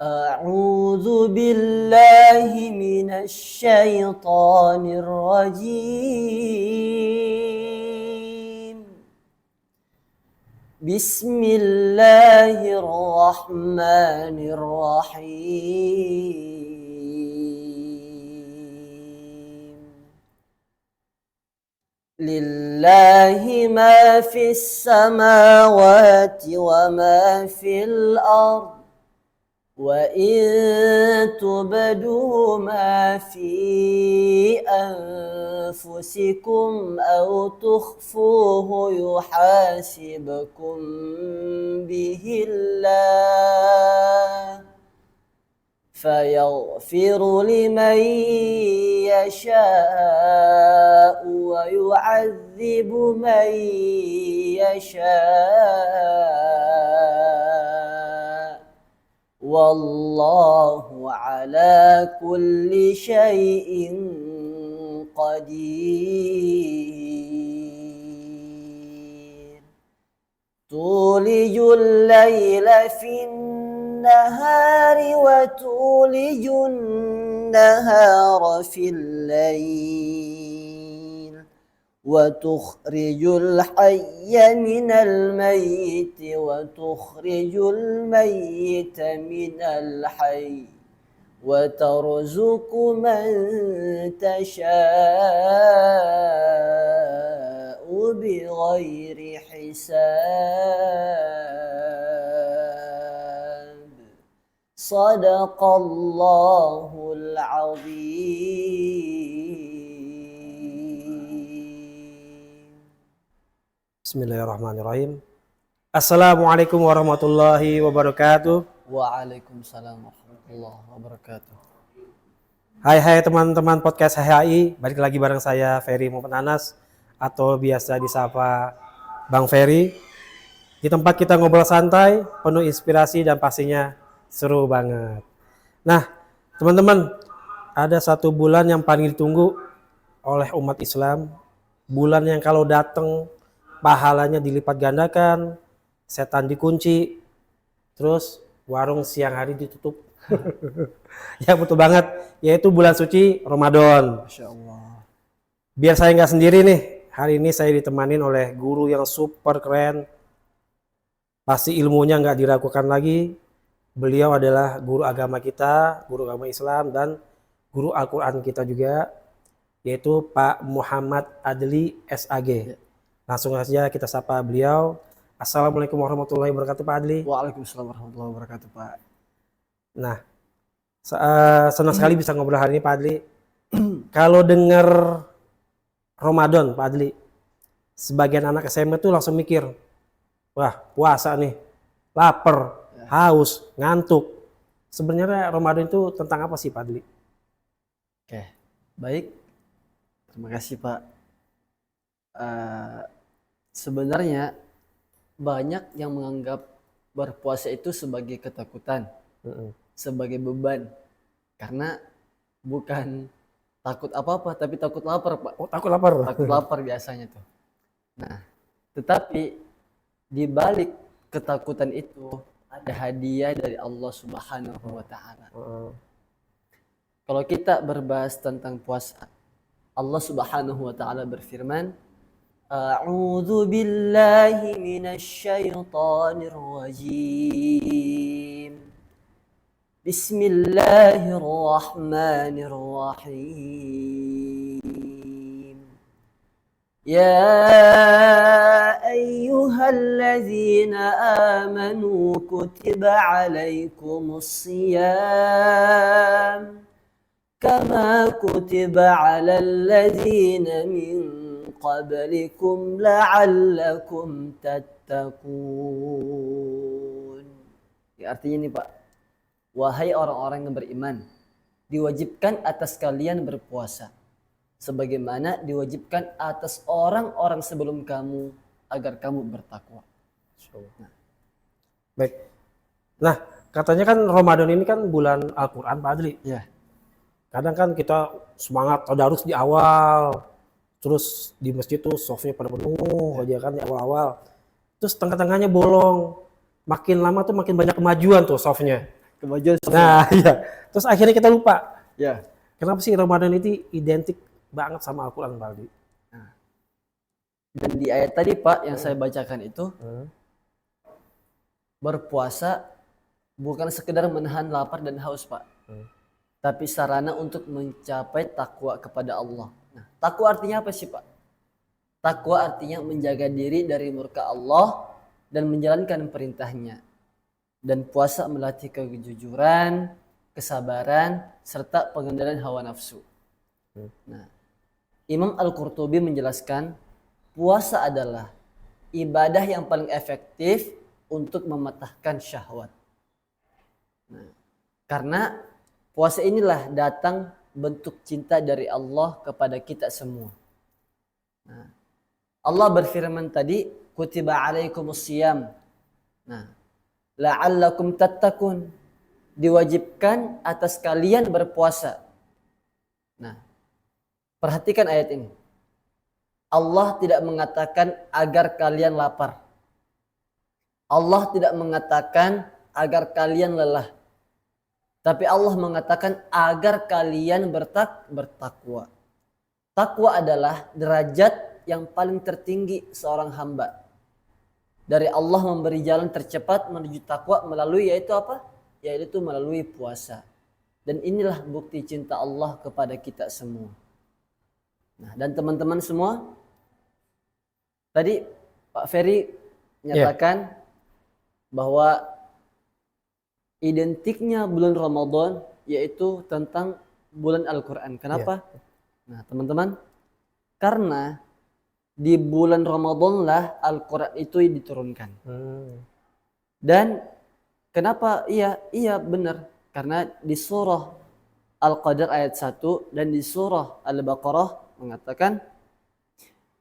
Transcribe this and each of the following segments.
أعوذ بالله من الشيطان الرجيم بسم الله الرحمن الرحيم لله ما في السماوات وما في الأرض وإن تبدوا ما في أنفسكم أو تخفوه يحاسبكم به الله فيغفر لمن يشاء ويعذب من يشاء والله على كل شيء قدير تولج الليل في النهار وتولج النهار في الليل وتخرج الحي من الميت وتخرج الميت من الحي وترزق من تشاء بغير حساب صدق الله العظيم. Bismillahirrahmanirrahim. Assalamualaikum warahmatullahi wabarakatuh. Waalaikumsalam warahmatullahi wabarakatuh. Hai teman-teman podcast HHI, balik lagi bareng saya Ferry Muhammad Anas atau biasa disapa Bang Ferry. Di tempat kita ngobrol santai, penuh inspirasi dan pastinya seru banget. Nah, teman-teman, ada satu bulan yang paling ditunggu oleh umat Islam. Bulan yang kalau datang pahalanya dilipat gandakan, setan dikunci, terus warung siang hari ditutup. Ya betul banget, yaitu bulan suci Ramadan. Masya Allah. Biar saya nggak sendiri nih, hari ini saya ditemanin oleh guru yang super keren. Pasti ilmunya nggak diragukan lagi. Beliau adalah guru agama kita, guru agama Islam dan guru Al-Quran kita juga, yaitu Pak Muhammad Adli SAG. Langsung saja kita sapa beliau. Assalamualaikum warahmatullahi wabarakatuh Pak Adli. Waalaikumsalam warahmatullahi wabarakatuh Pak. Nah, senang sekali bisa ngobrol hari ini Pak Adli. Kalau dengar Ramadan Pak Adli, sebagian anak SMA tuh langsung mikir, wah puasa nih, lapar, haus, ngantuk. Sebenarnya Ramadan itu tentang apa sih Pak Adli? Oke, baik. Terima kasih Pak. Sebenarnya banyak yang menganggap berpuasa itu sebagai ketakutan, sebagai beban, karena bukan takut apa-apa, tapi takut lapar Pak. Oh, takut lapar. Takut lapar biasanya tuh. Nah, tetapi di balik ketakutan itu ada hadiah dari Allah Subhanahu wa Ta'ala. Kalau kita berbahas tentang puasa, Allah Subhanahu wa Ta'ala berfirman, A'udzu billahi minasyaitonir rajim. Bismillahirrahmanirrahim. Ya ayyuhalladzina amanu kutiba alaikumus siyam kama kutiba alal ladzina min qablikum la'allakum tattaqun. Artinya nih Pak, wahai orang-orang yang beriman, diwajibkan atas kalian berpuasa sebagaimana diwajibkan atas orang-orang sebelum kamu agar kamu bertakwa. Baik. Nah, katanya kan Ramadan ini kan bulan Al-Quran Pak Adli. Ya. Kadang kan kita semangat tadarus di awal, terus di masjid tuh softnya pada penuh aja kan di awal-awal. Terus tengah-tengahnya bolong. Makin lama tuh makin banyak kemajuan tuh softnya. Kemajuan Nah, iya. Terus akhirnya kita lupa. ya. Kenapa sih Ramadan itu identik banget sama Al-Quran, Pak Aldi? Dan di ayat tadi Pak yang saya bacakan itu berpuasa bukan sekedar menahan lapar dan haus Pak. Tapi sarana untuk mencapai takwa kepada Allah. Nah, takwa artinya apa sih Pak? Takwa artinya menjaga diri dari murka Allah dan menjalankan perintahnya. Dan puasa melatih kejujuran, kesabaran, serta pengendalian hawa nafsu. Nah, Imam Al-Qurtubi menjelaskan puasa adalah ibadah yang paling efektif untuk mematahkan syahwat. Nah, karena puasa inilah datang bentuk cinta dari Allah kepada kita semua. Nah, Allah berfirman tadi, kutiba alaikumus siyam. Nah, la'allakum tattaqun. Diwajibkan atas kalian berpuasa. Nah, perhatikan ayat ini. Allah tidak mengatakan agar kalian lapar. Allah tidak mengatakan agar kalian lelah. Tapi Allah mengatakan agar kalian bertakwa. Takwa adalah derajat yang paling tertinggi seorang hamba. Dari Allah memberi jalan tercepat menuju takwa melalui yaitu apa? Yaitu melalui puasa. Dan inilah bukti cinta Allah kepada kita semua. Nah, dan teman-teman semua, tadi Pak Ferry menyatakan bahwa identiknya bulan Ramadan yaitu tentang bulan Al-Quran. Kenapa? Nah, teman-teman, karena di bulan Ramadan lah Al-Quran itu diturunkan. Dan kenapa? Iya benar. Karena di surah Al-Qadr ayat 1 dan di surah Al-Baqarah mengatakan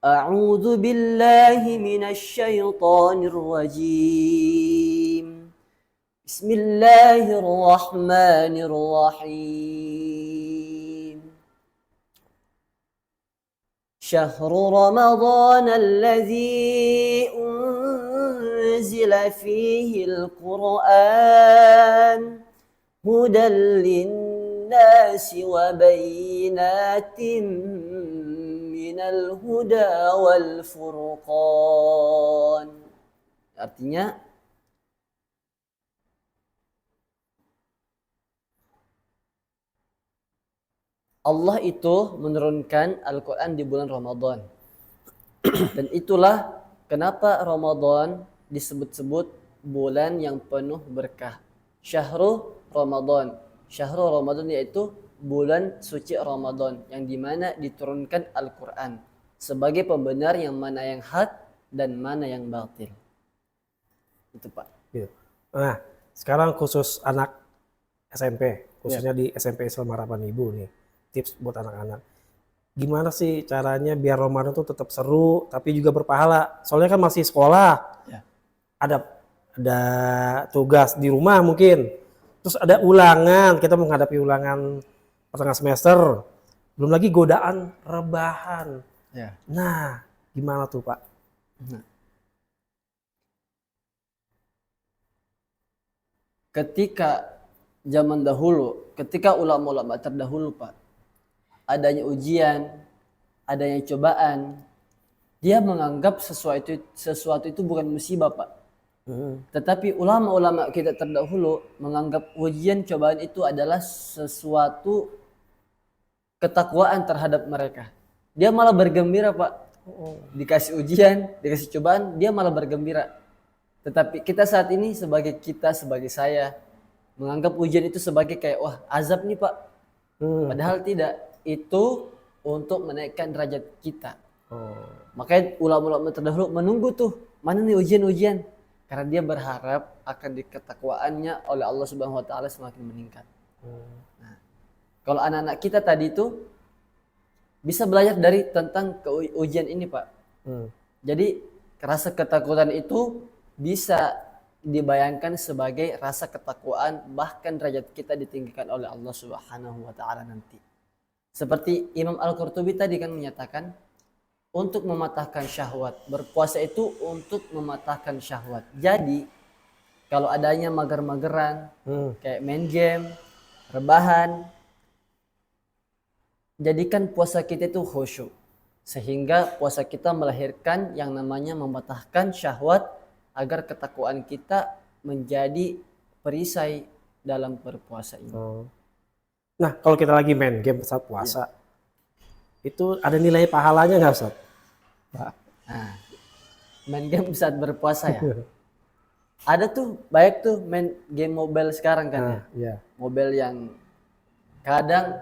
A'udzu billahi minasyaitonir rajim. Bismillahirrahmanirrahim. شهر رمضان الذي أنزل فيه القرآن هدى للناس وبينات من الهدى والفرقان. Artinya Allah itu menurunkan Al-Quran di bulan Ramadan. Dan itulah kenapa Ramadan disebut-sebut bulan yang penuh berkah. Syahrul Ramadan. Syahrul Ramadan yaitu bulan suci Ramadan yang dimana diturunkan Al-Quran sebagai pembenar yang mana yang hak dan mana yang batil. Itu Pak. Nah, sekarang khusus anak SMP, khususnya di SMP Islam Harapan Ibu nih. Tips buat anak-anak. Gimana sih caranya biar Ramadan tuh tetap seru tapi juga berpahala? Soalnya kan masih sekolah. Ada tugas di rumah mungkin. Terus ada ulangan, kita menghadapi ulangan pertengahan semester. Belum lagi godaan rebahan. Nah, gimana tuh, Pak? Ketika zaman dahulu, ketika ulama-ulama terdahulu Pak, adanya ujian, adanya cobaan, dia menganggap sesuatu itu bukan musibah Pak. Tetapi ulama-ulama kita terdahulu menganggap ujian cobaan itu adalah sesuatu ketakwaan terhadap mereka. Dia malah bergembira Pak. Dikasih ujian, dikasih cobaan, dia malah bergembira. Tetapi kita saat ini sebagai saya menganggap ujian itu sebagai kayak wah azab nih Pak. Padahal tidak. Itu untuk menaikkan derajat kita. Makanya ulama-ulama terdahulu menunggu tuh mana nih ujian-ujian, karena dia berharap akan ketakwaannya oleh Allah Subhanahu Wa Taala semakin meningkat. Nah, kalau anak-anak kita tadi itu bisa belajar dari tentang ujian ini Pak. Jadi rasa ketakutan itu bisa dibayangkan sebagai rasa ketakwaan, bahkan derajat kita ditinggikan oleh Allah Subhanahu Wa Taala nanti. Seperti Imam Al-Qurtubi tadi kan menyatakan untuk mematahkan syahwat. Berpuasa itu untuk mematahkan syahwat. Jadi Kalau adanya mager-mageran, Hmm. kayak main game, rebahan, jadikan puasa kita itu khusyuk. Sehingga puasa kita melahirkan yang namanya mematahkan syahwat agar ketakwaan kita menjadi perisai dalam berpuasa ini. Oh. Nah, kalau kita lagi main game saat puasa, itu ada nilai pahalanya nggak, Ustaz? Nah, main game saat berpuasa ya. Ada tuh banyak tuh main game mobile sekarang kan ya. Nah, iya. Mobile yang kadang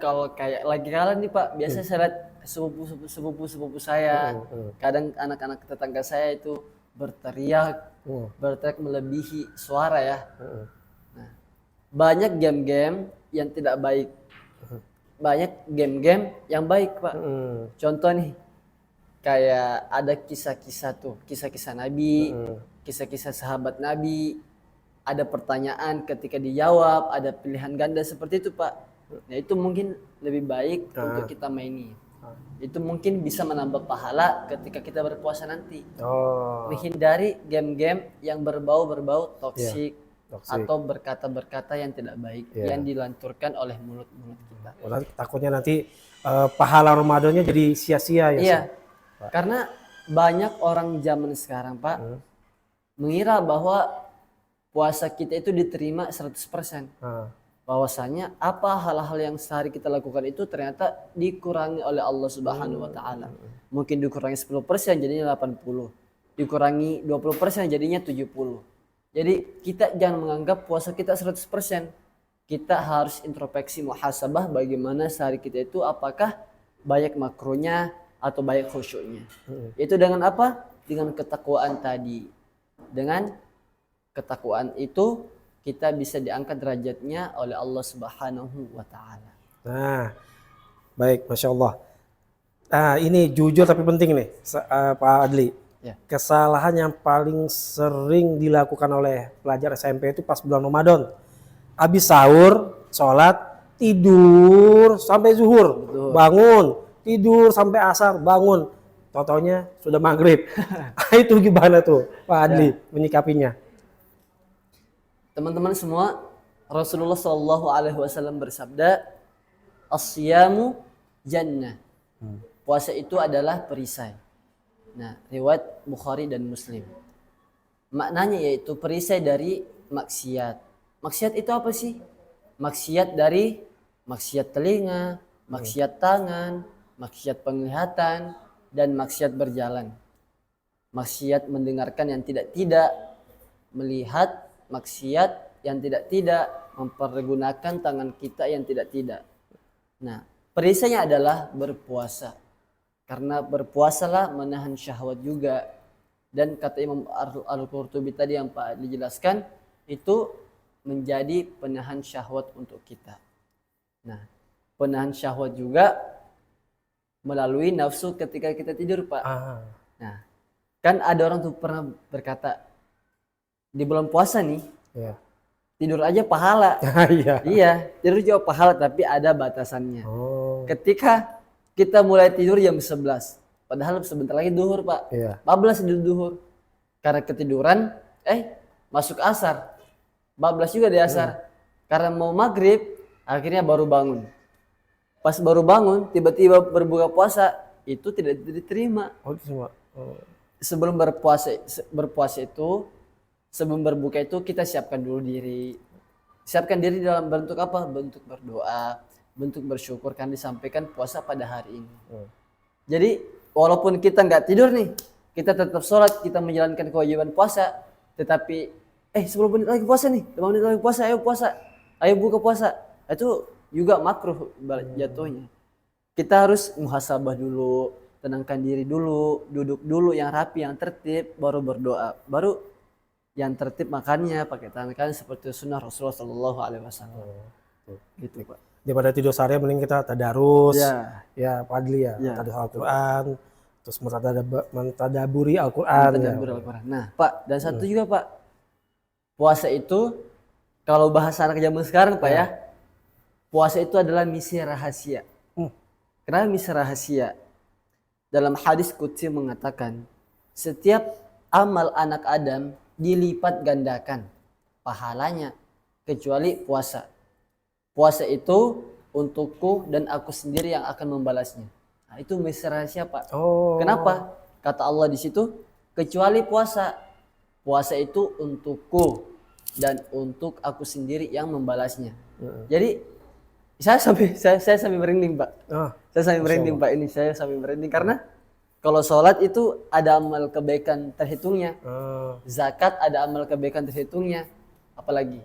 kalau kayak lagi kalah nih Pak, biasa saya lihat sepupu saya, kadang anak-anak tetangga saya itu berteriak melebihi suara ya. Nah, banyak game-game yang tidak baik, banyak game-game yang baik Pak. Contoh nih, kayak ada kisah-kisah Nabi, kisah-kisah sahabat Nabi, ada pertanyaan ketika dijawab, ada pilihan ganda seperti itu Pak. Nah itu mungkin lebih baik untuk kita maini. Itu mungkin bisa menambah pahala ketika kita berpuasa nanti. Oh. Menghindari game-game yang berbau toksik Toksik. atau berkata-berkata yang tidak baik yang dilanturkan oleh mulut-mulut kita. Takutnya nanti pahala Ramadannya jadi sia-sia ya. Iya. Karena banyak orang zaman sekarang Pak mengira bahwa puasa kita itu diterima 100%. Bahwasanya apa hal-hal yang sehari kita lakukan itu ternyata dikurangi oleh Allah Subhanahu wa taala. Mungkin dikurangi 10% jadinya 80. Dikurangi 20% jadinya 70. Jadi kita jangan menganggap puasa kita 100%. Kita harus introspeksi muhasabah bagaimana sehari kita itu apakah banyak makruhnya atau banyak khusyuknya. Itu dengan apa? Dengan ketakwaan tadi. Dengan ketakwaan itu kita bisa diangkat derajatnya oleh Allah Subhanahu wa taala. Nah, baik, Masya Allah. Nah, ini jujur tapi penting nih, Pak Adli. Ya. Kesalahan yang paling sering dilakukan oleh pelajar SMP itu pas bulan Ramadan. Habis sahur, sholat, tidur sampai zuhur, bangun, tidur sampai asar, bangun. Totonya sudah maghrib. Itu gimana tuh, Pak Adli menyikapinya? Teman-teman semua, Rasulullah Shallallahu Alaihi Wasallam bersabda, "As-siyamu jannah." Puasa itu adalah perisai. Nah, riwayat Bukhari dan Muslim. Maknanya yaitu perisai dari maksiat. Maksiat itu apa sih? Maksiat dari maksiat telinga, maksiat tangan, maksiat penglihatan, dan maksiat berjalan. Maksiat mendengarkan yang tidak-tidak, melihat maksiat yang tidak-tidak, mempergunakan tangan kita yang tidak-tidak. Nah, perisainya adalah berpuasa. Karena berpuasalah menahan syahwat juga. Dan kata Imam Al-Qurtubi tadi yang Pak dijelaskan, itu menjadi penahan syahwat untuk kita. Nah, penahan syahwat juga melalui nafsu ketika kita tidur Pak. Nah, kan ada orang tuh pernah berkata, di bulan puasa nih, tidur aja pahala. Iya, tidur juga pahala tapi ada batasannya. Ketika kita mulai tidur jam 11, padahal sebentar lagi duhur Pak. 14 duhur. Karena ketiduran, masuk asar. 14 juga di asar. Karena mau maghrib, akhirnya baru bangun. Pas baru bangun, tiba-tiba berbuka puasa, itu tidak diterima. Sebelum berpuasa itu, sebelum berbuka itu kita siapkan dulu diri. Siapkan diri dalam bentuk apa? Bentuk berdoa, bentuk bersyukur kan disampaikan puasa pada hari ini. Jadi walaupun kita nggak tidur nih, kita tetap sholat, kita menjalankan kewajiban puasa, tetapi 10 menit lagi puasa nih, 5 menit lagi puasa, ayo buka puasa. Itu juga makruh jatuhnya. Kita harus muhasabah dulu, tenangkan diri dulu, duduk dulu yang rapi, yang tertib, baru berdoa. Baru yang tertib makannya pakai tangan kanan seperti sunnah Rasulullah Shallallahu Alaihi Wasallam. Gitu Pak. Daripada tidur seharian mending kita tadarus. Ya Pak Adli ya. Tadarus Al-Quran, terus mentadaburi Al-Quran. Nah Pak, dan satu juga Pak, puasa itu kalau bahasa anak zaman sekarang Pak ya, puasa itu adalah misi rahasia. Kenapa misi rahasia? Dalam hadis qudsi mengatakan, setiap amal anak Adam dilipat gandakan pahalanya kecuali puasa. Puasa itu untukku dan aku sendiri yang akan membalasnya. Nah, itu misteri rahasia, Pak. Oh. Kenapa? Kata Allah di situ, kecuali puasa. Puasa itu untukku dan untuk aku sendiri yang membalasnya. Jadi saya sampai merinding, Pak. Ah, Saya sampai merinding, Pak. Ini saya sampai merinding karena kalau sholat itu ada amal kebaikan terhitungnya. Zakat ada amal kebaikan terhitungnya. Apalagi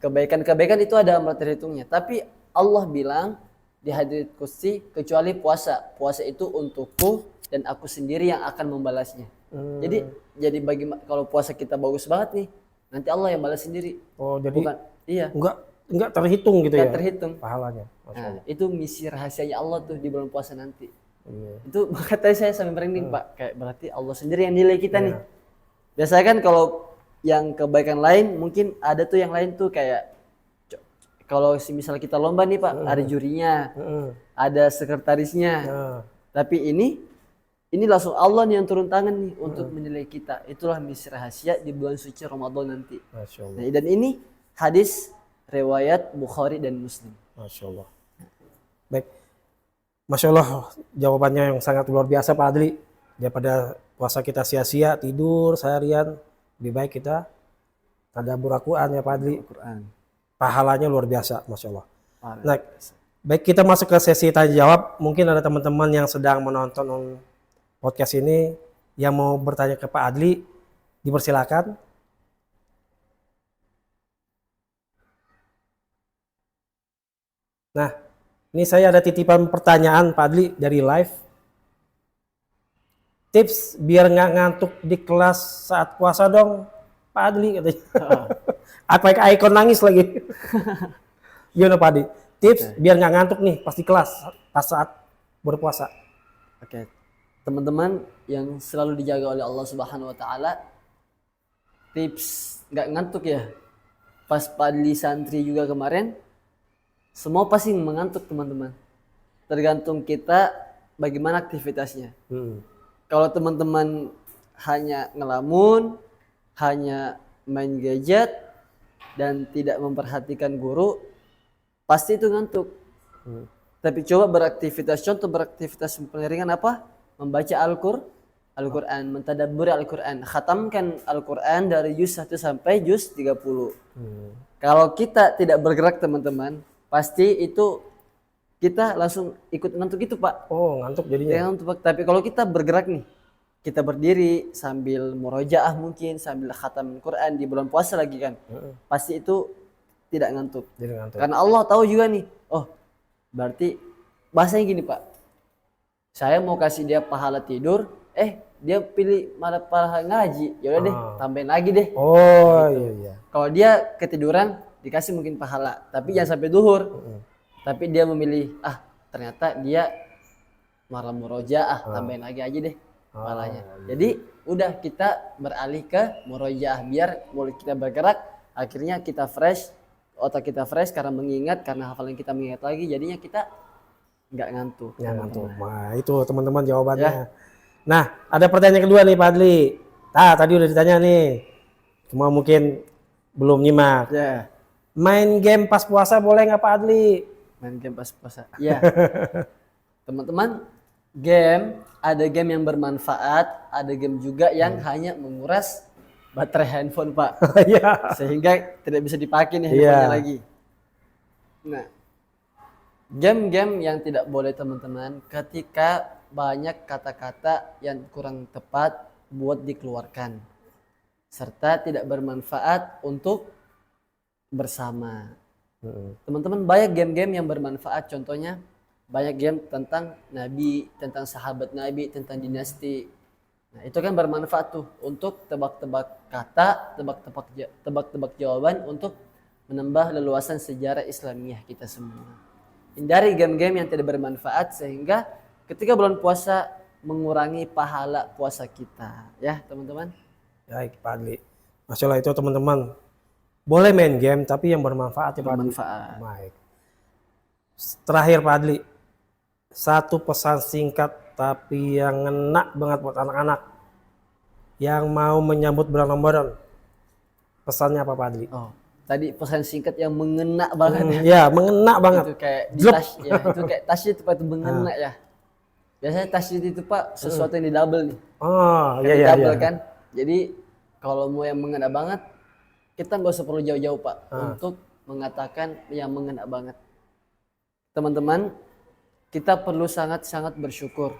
kebaikan-kebaikan itu ada amal terhitungnya. Tapi Allah bilang di hadits qudsi kecuali puasa. Puasa itu untukku dan aku sendiri yang akan membalasnya. Jadi kalau puasa kita bagus banget nih, nanti Allah yang balas sendiri. Oh, jadi Bukan, iya. Enggak terhitung gitu Nggak ya? terhitung. Pahalanya. Nah, itu misi rahasianya Allah tuh di bulan puasa nanti. Iya. Itu makanya saya sampai merinding, Pak. Kayak berarti Allah sendiri yang nilai kita nih. Biasanya kan kalau yang kebaikan lain mungkin ada tuh yang lain tuh kayak kalau misalnya kita lomba nih, Pak, ada jurinya, ada sekretarisnya. Tapi ini langsung Allah nih yang turun tangan nih untuk menilai kita. Itulah misi rahasia di bulan suci Ramadan nanti. Masya Allah. Nah, dan ini hadis riwayat Bukhari dan Muslim. Masya Allah. Baik. Masya Allah, jawabannya yang sangat luar biasa Pak Adli. Daripada puasa kita sia-sia, tidur seharian, lebih baik kita tadabbur Al-Quran ya Pak Adli. Quran. Pahalanya luar biasa, Masya Allah. Nah, baik kita masuk ke sesi tanya jawab. Mungkin ada teman-teman yang sedang menonton podcast ini yang mau bertanya ke Pak Adli, dipersilakan. Nah, ini saya ada titipan pertanyaan Pak Adli dari live. Tips biar nggak ngantuk di kelas saat puasa dong, Pak Adli katanya. Apa ikon nangis lagi? Gimana Pak Adli? Tips biar nggak ngantuk nih pas di kelas pas saat berpuasa. Oke. Teman-teman yang selalu dijaga oleh Allah Subhanahu wa taala, tips nggak ngantuk ya. Pas Pak Adli santri juga kemarin, semua pasti mengantuk teman-teman. Tergantung kita bagaimana aktivitasnya. Kalau teman-teman hanya ngelamun, hanya main gadget dan tidak memperhatikan guru, pasti itu ngantuk. Tapi coba beraktivitas, contoh beraktivitas peneringan apa? Membaca Al-Quran, mentadabburi Al-Quran, khatamkan Al-Quran dari juz 1 sampai juz 30. Kalau kita tidak bergerak teman-teman, pasti itu kita langsung ikut ngantuk itu Pak. Oh ngantuk jadinya. Ya, ngantuk Pak. Tapi kalau kita bergerak nih, kita berdiri sambil murojaah mungkin, sambil khatam Quran di bulan puasa lagi kan, pasti itu tidak ngantuk. Jadi ngantuk. Karena Allah tahu juga nih, oh berarti bahasanya gini Pak, saya mau kasih dia pahala tidur, dia pilih malah pahala ngaji, yaudah deh tambahin lagi deh. Oh gitu. iya. Kalau dia ketiduran dikasih mungkin pahala, tapi jangan sampai duhur. Tapi dia memilih ternyata dia malam murojaah, tambahin lagi aja deh pahalanya. Jadi udah kita beralih ke murojaah biar mulai kita bergerak, akhirnya kita fresh, otak kita fresh karena mengingat, karena hafalan kita mengingat lagi, jadinya kita nggak ngantuk. Nggak ngantuk. Nah itu teman-teman jawabannya. Nah ada pertanyaan kedua nih Pak Adli. Tadi udah ditanya nih, cuma mungkin belum nyimak. Main game pas puasa boleh nggak Pak Adli? Main game pas puasa. Ya. Teman-teman, ada game yang bermanfaat, ada game juga yang hanya menguras baterai handphone, Pak. Sehingga tidak bisa dipakai nih handphonenya lagi. Nah, game-game yang tidak boleh teman-teman ketika banyak kata-kata yang kurang tepat buat dikeluarkan serta tidak bermanfaat untuk bersama. Teman-teman, banyak game-game yang bermanfaat, contohnya banyak game tentang Nabi, tentang sahabat Nabi, tentang dinasti. Nah, itu kan bermanfaat tuh untuk tebak-tebak kata, tebak-tebak jawaban untuk menambah leluasan sejarah Islamiyah kita semua. Hindari game-game yang tidak bermanfaat sehingga ketika bulan puasa mengurangi pahala puasa kita, ya teman-teman. Baik Pak Adli. Masya Allah itu teman-teman. Boleh main game tapi yang bermanfaat ya Pak Adli. Baik. Terakhir Pak Adli, satu pesan singkat tapi yang ngena banget buat anak-anak yang mau menyambut bulan Ramadan, pesannya apa Pak Adli? Oh, tadi pesan singkat yang mengena banget ya. Ya, mengena banget. Itu kayak di Jlep. tas ya, itu kayak tasjid Pak, itu mengena ya. Biasanya tasjid itu Pak sesuatu yang di double nih. Oh, Kan iya di iya double iya. kan. Jadi kalau mau yang mengena banget, kita nggak usah perlu jauh-jauh Pak untuk mengatakan yang mengena banget. Teman-teman, kita perlu sangat-sangat bersyukur.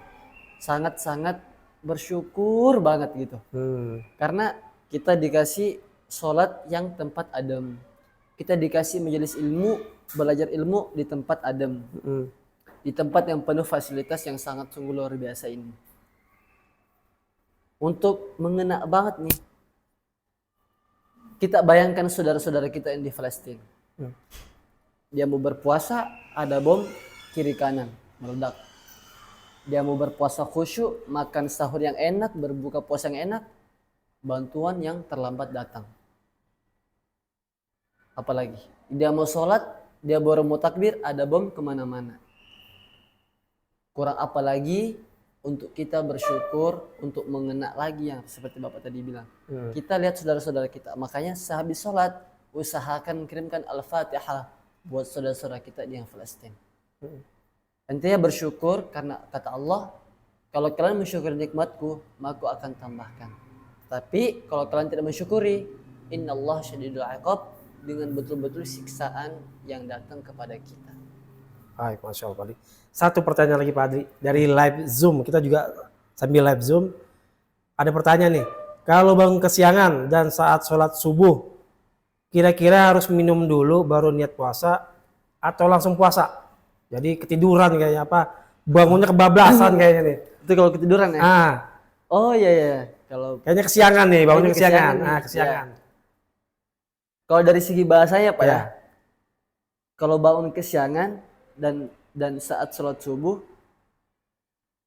Sangat-sangat bersyukur banget gitu. Karena kita dikasih sholat yang tempat adem. Kita dikasih majelis ilmu, belajar ilmu di tempat adem. Di tempat yang penuh fasilitas yang sangat sungguh luar biasa ini. Untuk mengena banget nih, kita bayangkan saudara-saudara kita yang di Palestina. Dia mau berpuasa, ada bom kiri kanan meledak. Dia mau berpuasa khusyuk, makan sahur yang enak, berbuka puasa yang enak, bantuan yang terlambat datang. Apalagi dia mau sholat, dia baru mau takbir, ada bom kemana-mana. Kurang apa lagi untuk kita bersyukur, untuk mengena lagi yang seperti Bapak tadi bilang. Kita lihat saudara-saudara kita, makanya sehabis sholat usahakan kirimkan Al-Fatihah buat saudara-saudara kita di yang Palestina. Intinya bersyukur karena kata Allah, kalau kalian mensyukuri nikmatku, maka aku akan tambahkan. Tapi kalau kalian tidak mensyukuri, innallaha syadidul iqab, dengan betul-betul siksaan yang datang kepada kita. Baik, Masya Allah Pak Adli. Satu pertanyaan lagi Pak Adli, dari live Zoom, kita juga sambil live Zoom, ada pertanyaan nih, kalau bangun kesiangan dan saat sholat subuh, kira-kira harus minum dulu baru niat puasa atau langsung puasa? Jadi ketiduran kayaknya apa, bangunnya kebablasan kayaknya nih. Itu kalau ketiduran ya? Oh iya iya, kalau Kayaknya kesiangan nih, bangunnya Kayaknya kesiangan. kesiangan nih. Kesiangan. kalau dari segi bahasanya Pak Ya. ya, kalau bangun kesiangan dan saat sholat subuh,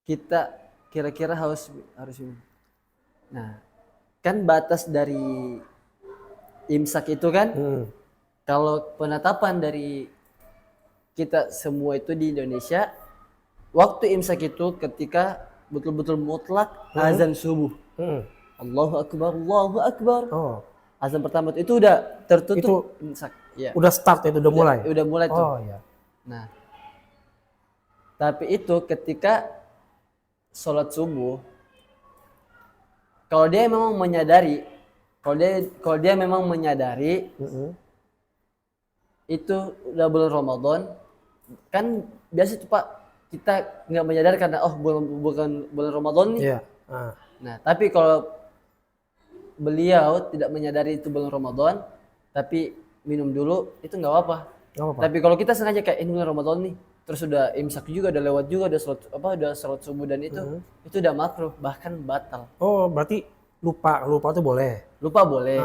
kita kira-kira harus minum. Nah, kan batas dari imsak itu kan, kalau penetapan dari kita semua itu di Indonesia, waktu imsak itu ketika betul-betul mutlak azan subuh. Allahu Akbar, Allahu Akbar. Oh, Azan pertama itu udah tertutup imsak. Ya. udah start itu, udah mulai. Udah mulai tuh. Oh iya. Nah, tapi itu ketika sholat subuh, kalau dia memang menyadari, kalau dia memang menyadari itu udah bulan Ramadan, kan biasa tuh Pak, kita nggak menyadari karena bukan bulan Ramadan nih. Iya. Nah, tapi kalau beliau tidak menyadari itu bulan Ramadan, tapi minum dulu, itu nggak apa-apa. Tapi kalau kita sengaja kayak ini bulan Ramadan nih, terus udah imsak juga, udah lewat juga, udah sholat subuh dan itu udah makruh, bahkan batal. Oh, berarti lupa tuh boleh. Lupa boleh.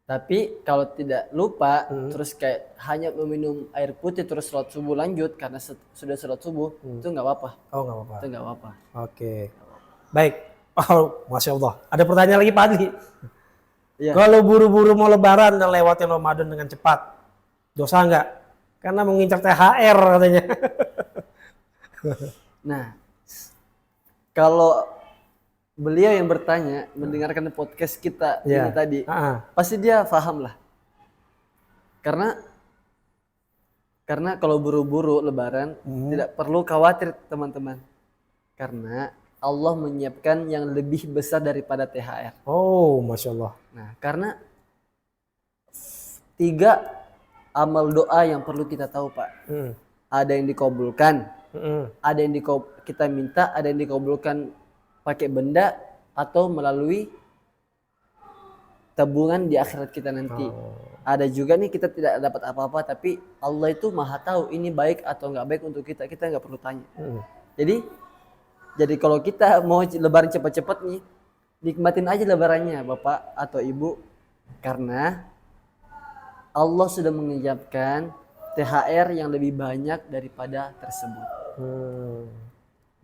Tapi kalau tidak lupa, terus kayak hanya meminum air putih terus sholat subuh lanjut karena sudah sholat subuh, itu nggak apa-apa. Oh, nggak apa-apa. Itu nggak apa-apa. Oke. Baik. Oh, Masya Allah. Ada pertanyaan lagi Pak Adli. Iya. Kalau buru-buru mau lebaran dan lewatin Ramadan dengan cepat, dosa nggak? Karena mengincar THR katanya. Nah, kalau beliau yang bertanya mendengarkan podcast kita ini tadi, pasti dia paham lah. Karena kalau buru-buru lebaran tidak perlu khawatir teman-teman. Karena Allah menyiapkan yang lebih besar daripada THR. Oh, Masya Allah. Nah, karena 3 amal doa yang perlu kita tahu Pak. Ada yang dikabulkan, ada yang kita minta, ada yang dikabulkan pakai benda atau melalui tabungan di akhirat kita nanti. Ada juga nih kita tidak dapat apa-apa, tapi Allah itu maha tahu ini baik atau nggak baik untuk kita nggak perlu tanya. Jadi kalau kita mau lebaran cepat-cepat nih, nikmatin aja lebarannya Bapak atau Ibu, karena Allah sudah menyiapkan THR yang lebih banyak daripada tersebut.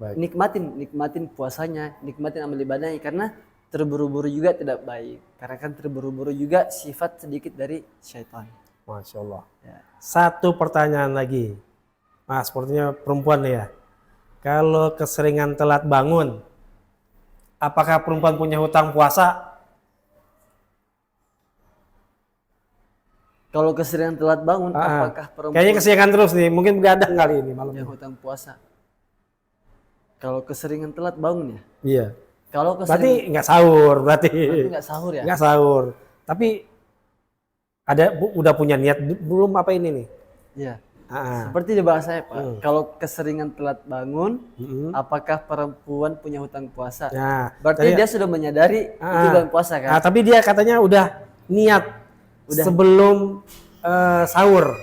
Baik. Nikmatin puasanya, nikmatin amal ibadahnya, karena terburu-buru juga tidak baik. Karena kan terburu-buru juga sifat sedikit dari syaitan. Masya Allah. Ya. Satu pertanyaan lagi. Sepertinya perempuan nih ya. Kalau keseringan telat bangun, apakah perempuan punya hutang puasa? Kalau keseringan telat bangun, apakah perempuan Kayaknya kesiangan terus nih, mungkin begadang kali ini malam. punya hutang puasa? Kalau keseringan telat bangun ya? Iya. Kalau Berarti keseringan nggak sahur, berarti nggak sahur ya? nggak sahur. Tapi udah punya niat belum apa ini nih? Iya. Ah, Seperti di bahasa saya Pak, kalau keseringan telat bangun, apakah perempuan punya hutang puasa? Nah, Berarti dia sudah menyadari itu bulan puasa kan? tapi dia katanya udah niat sebelum sahur.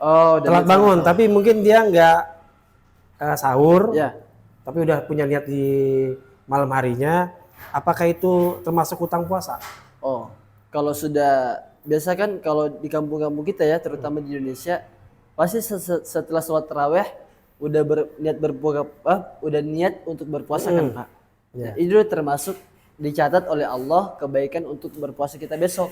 Oh, udah Telat bangun, tapi mungkin dia nggak sahur, ya. tapi udah punya niat di malam harinya. Apakah itu termasuk hutang puasa? Oh, kalau sudah biasa kan kalau di kampung-kampung kita ya, terutama di Indonesia, pasti setelah sholat taraweh udah niat berpuasa, udah niat untuk berpuasa kan Pak. Ya. Nah, itu termasuk dicatat oleh Allah kebaikan untuk berpuasa kita besok,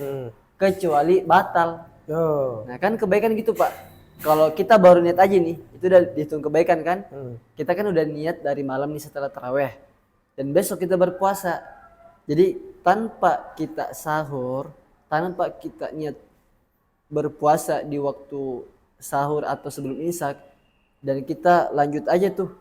kecuali batal. Oh. Nah kan kebaikan gitu Pak. Kalau kita baru niat aja nih, itu udah dihitung kebaikan kan? Kita kan udah niat dari malam nih setelah taraweh, dan besok kita berpuasa. Jadi tanpa kita sahur, tanpa kita niat berpuasa di waktu sahur atau sebelum imsak, dan kita lanjut aja tuh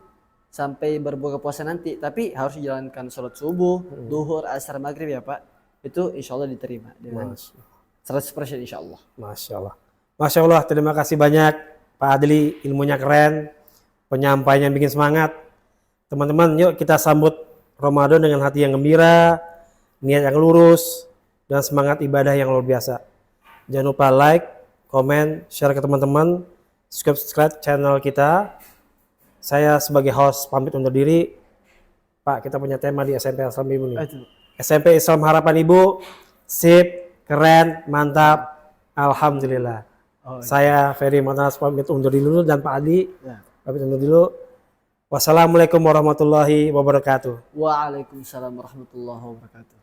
sampai berbuka puasa nanti, tapi harus dijalankan sholat subuh, duhur, asar, maghrib ya Pak. Itu insya Allah diterima dengan 100% insya Allah. Masya Allah. Masya Allah, terima kasih banyak Pak Adli, ilmunya keren, penyampaiannya bikin semangat. Teman-teman, yuk kita sambut Ramadan dengan hati yang gembira, niat yang lurus, dan semangat ibadah yang luar biasa. Jangan lupa like, komen, share ke teman-teman, subscribe channel kita. Saya sebagai host pamit undur diri. Pak, kita punya tema di SMP Islam Ibu nih. SMP Islam Harapan Ibu, sip, keren, mantap, alhamdulillah. Saya Ferry Monas pamit undur dulu dan Pak Adi pamit undur dulu. Wassalamualaikum warahmatullahi wabarakatuh. Waalaikumsalam warahmatullahi wabarakatuh.